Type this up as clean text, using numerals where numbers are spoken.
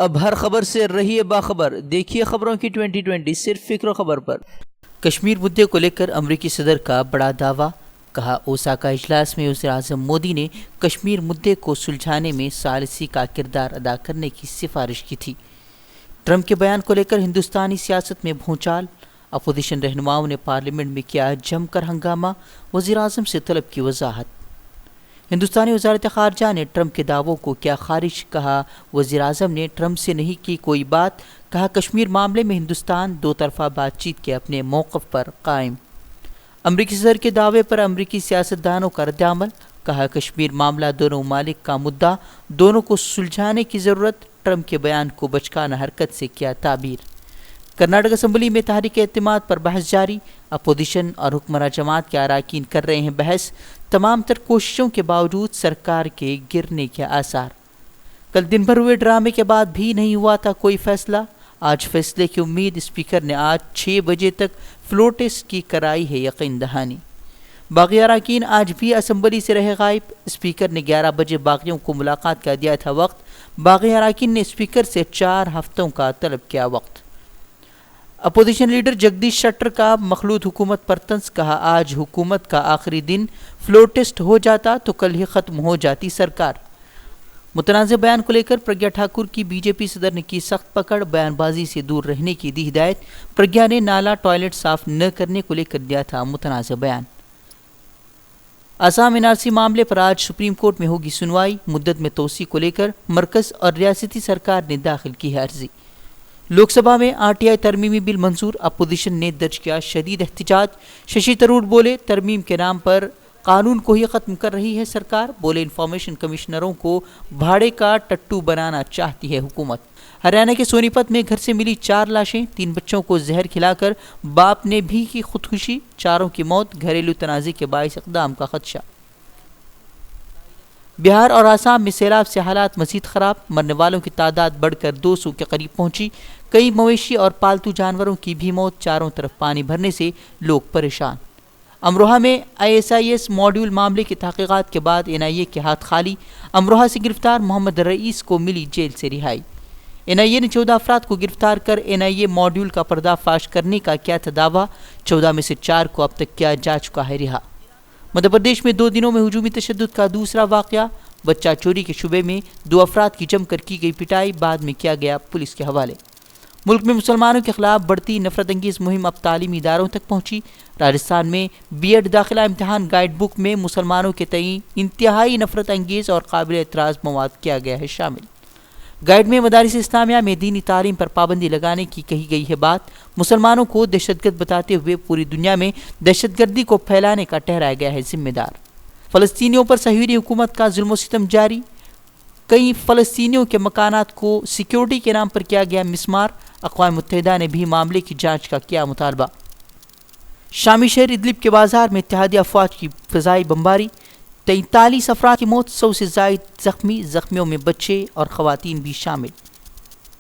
اب ہر خبر سے رہیے باخبر، دیکھیے خبروں کی 2020 صرف فکر و خبر پر۔ کشمیر مدعے کو لے کر امریکی صدر کا بڑا دعویٰ، کہا اوساکا اجلاس میں وزیر اعظم مودی نے کشمیر مدعے کو سلجھانے میں ثالثی کا کردار ادا کرنے کی سفارش کی تھی۔ ٹرمپ کے بیان کو لے کر ہندوستانی سیاست میں بھونچال، اپوزیشن رہنماؤں نے پارلیمنٹ میں کیا جم کر ہنگامہ، وزیر اعظم سے طلب کی وضاحت۔ ہندوستانی وزارت خارجہ نے ٹرمپ کے دعووں کو کیا خارج، کہا وزیر اعظم نے ٹرمپ سے نہیں کی کوئی بات، کہا کشمیر معاملے میں ہندوستان دو طرفہ بات چیت کے اپنے موقف پر قائم۔ امریکی صدر کے دعوے پر امریکی سیاستدانوں کا رد عمل، کہا کشمیر معاملہ دونوں ممالک کا مدعا، دونوں کو سلجھانے کی ضرورت، ٹرمپ کے بیان کو بچکانہ حرکت سے کیا تعبیر۔ کرناٹک اسمبلی میں تحریک اعتماد پر بحث جاری، اپوزیشن اور حکمراں جماعت کے اراکین کر رہے ہیں بحث، تمام تر کوششوں کے باوجود سرکار کے گرنے کے آثار۔ کل دن بھر ہوئے ڈرامے کے بعد بھی نہیں ہوا تھا کوئی فیصلہ، آج فیصلے کی امید، اسپیکر نے آج 6 بجے تک فلور ٹیسٹ کی کرائی ہے یقین دہانی۔ باغی اراکین آج بھی اسمبلی سے رہے غائب، اسپیکر نے 11 بجے باغیوں کو ملاقات کا دیا تھا وقت، باغی اراکین نے اسپیکر سے 4 ہفتوں کا طلب کیا وقت۔ اپوزیشن لیڈر جگدیش شٹر کا مخلوط حکومت پر طنز، کہا آج حکومت کا آخری دن، فلور ٹیسٹ ہو جاتا تو کل ہی ختم ہو جاتی سرکار۔ متنازع بیان کو لے کر پرگیا ٹھاکر کی بی جے پی صدر نے کی سخت پکڑ، بیان بازی سے دور رہنے کی دی ہدایت، پرگیا نے نالا ٹوائلٹ صاف نہ کرنے کو لے کر دیا تھا متنازع بیان۔ آسام این آر سی معاملے پر آج سپریم کورٹ میں ہوگی سنوائی، مدت میں توسیع کو لے کر مرکز اور ریاستی سرکار نے داخل کی ہے عرضی۔ لوک سبھا میں آر ٹی آئی ترمیمی بل منظور، اپوزیشن نے درج کیا شدید احتجاج، ششی تھرور بولے ترمیم کے نام پر قانون کو ہی ختم کر رہی ہے سرکار، بولے انفارمیشن کمشنروں کو بھاڑے کا ٹٹو بنانا چاہتی ہے حکومت۔ ہریانہ کے سونی پت میں گھر سے ملی 4 لاشیں، 3 بچوں کو زہر کھلا کر باپ نے بھی کی خودکشی، 4 کی موت، گھریلو تنازع کے باعث اقدام کا خدشہ۔ بہار اور آسام میں سیلاب سے حالات مزید خراب، مرنے والوں کی تعداد بڑھ کر 200 کے قریب پہنچی، کئی مویشی اور پالتو جانوروں کی بھی موت، چاروں طرف پانی بھرنے سے لوگ پریشان۔ امروہہ میں ISIS ماڈیول معاملے کی تحقیقات کے بعد NIA کے ہاتھ خالی، امروہہ سے گرفتار محمد رئیس کو ملی جیل سے رہائی۔ NIA نے 14 افراد کو گرفتار کر NIA ماڈیول کا پردہ فاش کرنے کا کیا تھا دعویٰ، 14 میں سے 4 کو اب تک کیا جا چکا ہے رہا۔ مدھیہ پردیش میں 2 دنوں میں ہجومی تشدد کا دوسرا واقعہ، بچہ چوری کے شبے میں 2 افراد کی جم کر کی گئی پٹائی، بعد میں کیا گیا پولیس کے حوالے۔ ملک میں مسلمانوں کے خلاف بڑھتی نفرت انگیز مہم اب تعلیمی اداروں تک پہنچی، راجستھان میں B.Ed داخلہ امتحان گائیڈ بک میں مسلمانوں کے تئیں انتہائی نفرت انگیز اور قابل اعتراض مواد کیا گیا ہے شامل۔ گائیڈ میں مدارس اسلامیہ میں دینی تعلیم پر پابندی لگانے کی کہی گئی ہے بات، مسلمانوں کو دہشت گرد بتاتے ہوئے پوری دنیا میں دہشت گردی کو پھیلانے کا ٹھہرایا گیا ہے ذمہ دار۔ فلسطینیوں پر صہیونی حکومت کا ظلم و ستم جاری، کئی فلسطینیوں کے مکانات کو سیکیورٹی کے نام پر کیا گیا مسمار، اقوام متحدہ نے بھی معاملے کی جانچ کا کیا مطالبہ۔ شامی شہر ادلب کے بازار میں اتحادی افواج کی فضائی بمباری، 43 افراد کی موت، 100 سے زائد زخمی، زخمیوں میں بچے اور خواتین بھی شامل۔